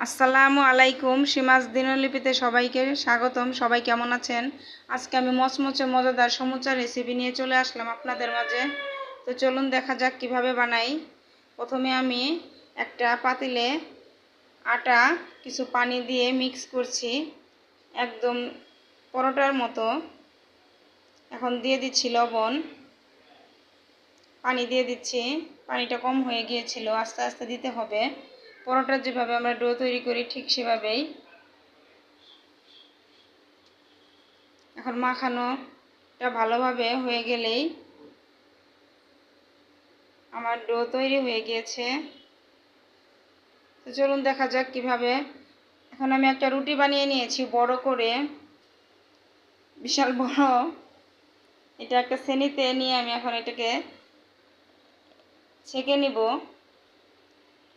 আসসালামু আলাইকুম। সীমাজ দিনলিপিতে সবাইকে স্বাগতম। সবাই কেমন আছেন? আজকে আমি মচমচে মজাদার সমুচা রেসিপি নিয়ে চলে আসলাম আপনাদের মাঝে। তো চলুন দেখা যাক কিভাবে বানাই। প্রথমে আমি একটা পাতিলে আটা কিছু পানি দিয়ে মিক্স করছি একদম পরোটার মতো। এখন দিয়ে দিচ্ছি লবণ, পানি দিয়ে দিচ্ছি। পানিটা কম হয়ে গিয়েছিল, আস্তে আস্তে দিতে হবে। পরোটা যেভাবে আমরা ডো তৈরি করি ঠিক সেভাবেই। এখন মাখানোটা ভালোভাবে হয়ে গেলেই আমার ডো তৈরি হয়ে গিয়েছে। তো চলুন দেখা যাক কিভাবে। এখন আমি একটা রুটি বানিয়ে নিয়েছি বড় করে, বিশাল বড়। এটা একটা ছেনিতে নিয়ে আমি এখন এটাকে ছেঁকে নিব।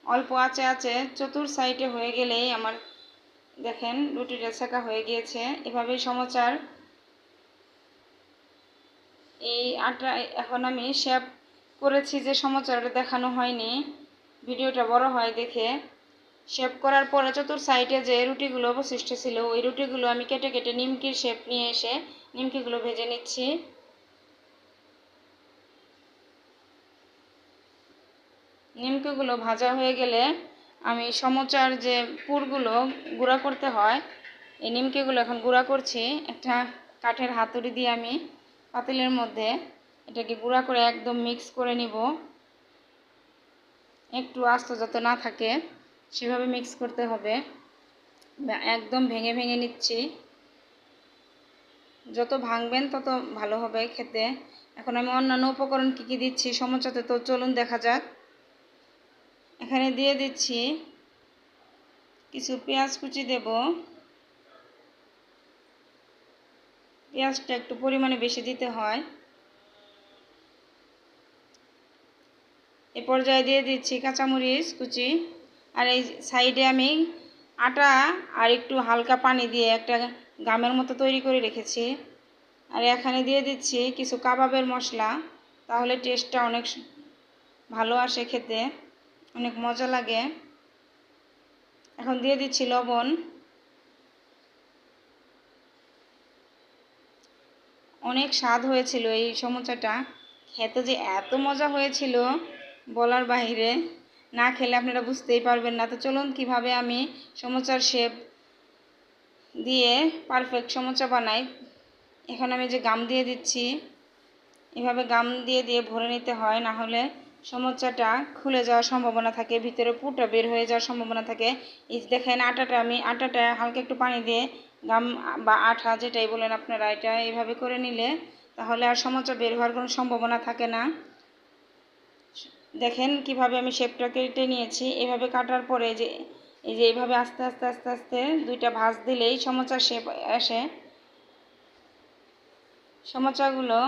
অল্প আঁচে আঁচে চতুর সাইডে হয়ে গেলেই আমার দেখেন রুটিটা ছেঁকা হয়ে গিয়েছে। এভাবেই সমোচার এই আটা এখন আমি শেপ করেছি, যে সমোচাটা দেখানো হয়নি, ভিডিওটা বড় হয় দেখে। শেপ করার পরে চতুর সাইডে যে রুটিগুলো অবশিষ্ট ছিল ওই রুটিগুলো আমি কেটে কেটে নিমকির শেপ নিয়ে এসে নিমকিগুলো ভেজে নিচ্ছি। নিমকিগুলো ভাজা হয়ে গেলে আমি সমোচার যে পুরগুলো গুঁড়া করতে হয়, এই নিমকিগুলো এখন গুঁড়া করছি। একটা কাঠের হাতুড়ি দিয়ে আমি পাতিলের মধ্যে এটাকে গুঁড়া করে একদম মিক্স করে নিব। একটু আস্ত যাতে না থাকে সেভাবে মিক্স করতে হবে। একদম ভেঙে ভেঙে নিচ্ছি। যত ভাঙবেন তত ভালো হবে খেতে। এখন আমি অন্যান্য উপকরণ কী কী দিচ্ছি সমোচাতে, তো চলুন দেখা যাক। এখানে দিয়ে দিচ্ছি কিছু পেঁয়াজ কুচি দেব। পেঁয়াজটা একটু পরিমাণে বেশি দিতে হয়। এ পর্যায়ে দিয়ে দিচ্ছি কাঁচামরিচ কুচি। আর এই সাইডে আমি আটা আর একটু হালকা পানি দিয়ে একটা গামের মতো তৈরি করে রেখেছি। আর এখানে দিয়ে দিচ্ছি কিছু কাবাবের মশলা, তাহলে টেস্টটা অনেক ভালো আসে, খেতে অনেক মজা লাগে। এখন দিয়ে দিচ্ছি লবণ। অনেক স্বাদ হয়েছিল এই সমোচাটা, খেতে যে এত মজা হয়েছিল বলার বাইরে। না খেলে আপনারা বুঝতেই পারবেন না। তো চলুন কিভাবে আমি সমোচার শেপ দিয়ে পারফেক্ট সমোচা বানাই। এখন আমি যে গাম দিয়ে দিচ্ছি, এভাবে গাম দিয়ে দিয়ে ভরে নিতে হয়, না হলে সমোচাটা খুলে যাওয়ার সম্ভাবনা থাকে, ভিতরে পুরটা বের হয়ে যাওয়ার সম্ভাবনা থাকে। এই দেখেন আটাটা হালকা একটু পানি দিয়ে গাম বা আঠা যেটাই বলেন আপনারা, এটা এইভাবে করে নিলে তাহলে আর সমোচা বের হওয়ার কোনো সম্ভাবনা থাকে না। দেখেন কিভাবে আমি শেপটা কেটে নিয়েছি। এভাবে কাটার পরে এই যে এইভাবে আস্তে আস্তে আস্তে আস্তে দুইটা ভাঁজ দিলেই সমোচার শেপ আসে। সমোচাগুলো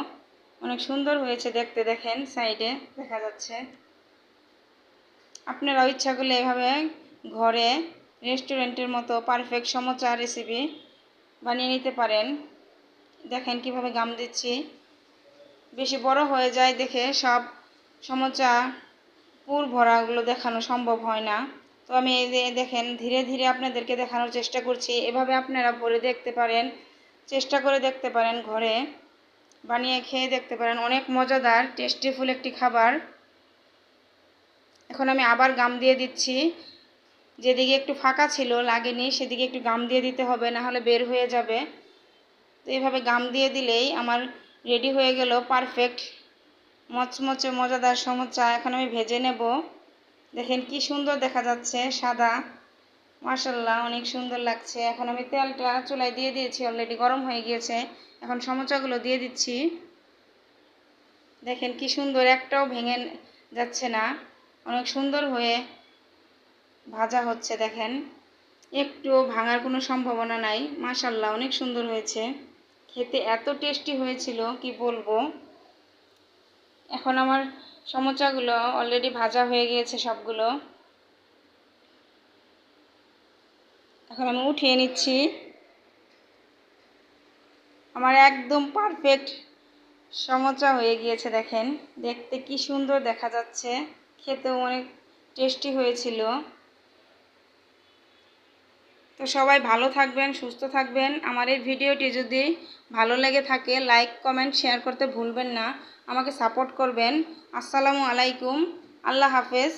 অনেক সুন্দর হয়েছে দেখতে, দেখেন সাইডে দেখা যাচ্ছে। আপনারাও ইচ্ছা করলে এভাবে ঘরে রেস্টুরেন্টের মতো পারফেক্ট সমোচা রেসিপি বানিয়ে নিতে পারেন। দেখেন কিভাবে গাম দিচ্ছি। বেশি বড় হয়ে যায় দেখে সব সমোচা পুর ভরাগুলো দেখানো সম্ভব হয় না। তো আমি এই যে দেখেন ধীরে ধীরে আপনাদেরকে দেখানোর চেষ্টা করছি। এভাবে আপনারা ভরে দেখতে পারেন, চেষ্টা করে দেখতে পারেন, ঘরে বানিয়ে খেয়ে দেখতে পারেন। অনেক মজাদার টেস্টিফুল একটি খাবার। এখন আমি আবার গাম দিয়ে দিচ্ছি। যেদিকে একটু ফাঁকা ছিল লাগেনি সেদিকে একটু গাম দিয়ে দিতে হবে, না হলে বের হয়ে যাবে। তো এইভাবে গাম দিয়ে দিলেই আমার রেডি হয়ে গেল পারফেক্ট মচমচে মজাদার সমোচা। এখন আমি ভেজে নেব। দেখেন কি সুন্দর দেখা যাচ্ছে, সাদা, মাশাআল্লাহ অনেক সুন্দর লাগছে। এখন আমি তেলটা চুলায় দিয়ে দিয়েছি, অলরেডি গরম হয়ে গিয়েছে। এখন সমোচাগুলো দিয়ে দিচ্ছি। দেখেন কি সুন্দর, একটাও ভেঙে যাচ্ছে না, অনেক সুন্দর হয়ে ভাজা হচ্ছে। দেখেন একটুও ভাঙার কোনো সম্ভাবনা নাই। মাশাআল্লাহ অনেক সুন্দর হয়েছে, খেতে এত টেস্টি হয়েছিল কি বলবো। এখন আমার সমোচাগুলো অলরেডি ভাজা হয়ে গিয়েছে সবগুলো। এখন আমি উঠিয়ে নিচ্ছি। আমার একদম পারফেক্ট সমোচা হয়ে গিয়েছে। দেখেন দেখতে কি সুন্দর দেখা যাচ্ছে, খেতেও অনেক টেস্টি হয়েছিল। তো সবাই ভালো থাকবেন, সুস্থ থাকবেন। আমার এই ভিডিওটি যদি ভালো লেগে থাকে লাইক কমেন্ট শেয়ার করতে ভুলবেন না, আমাকে সাপোর্ট করবেন। আসসালামু আলাইকুম, আল্লাহ হাফেজ।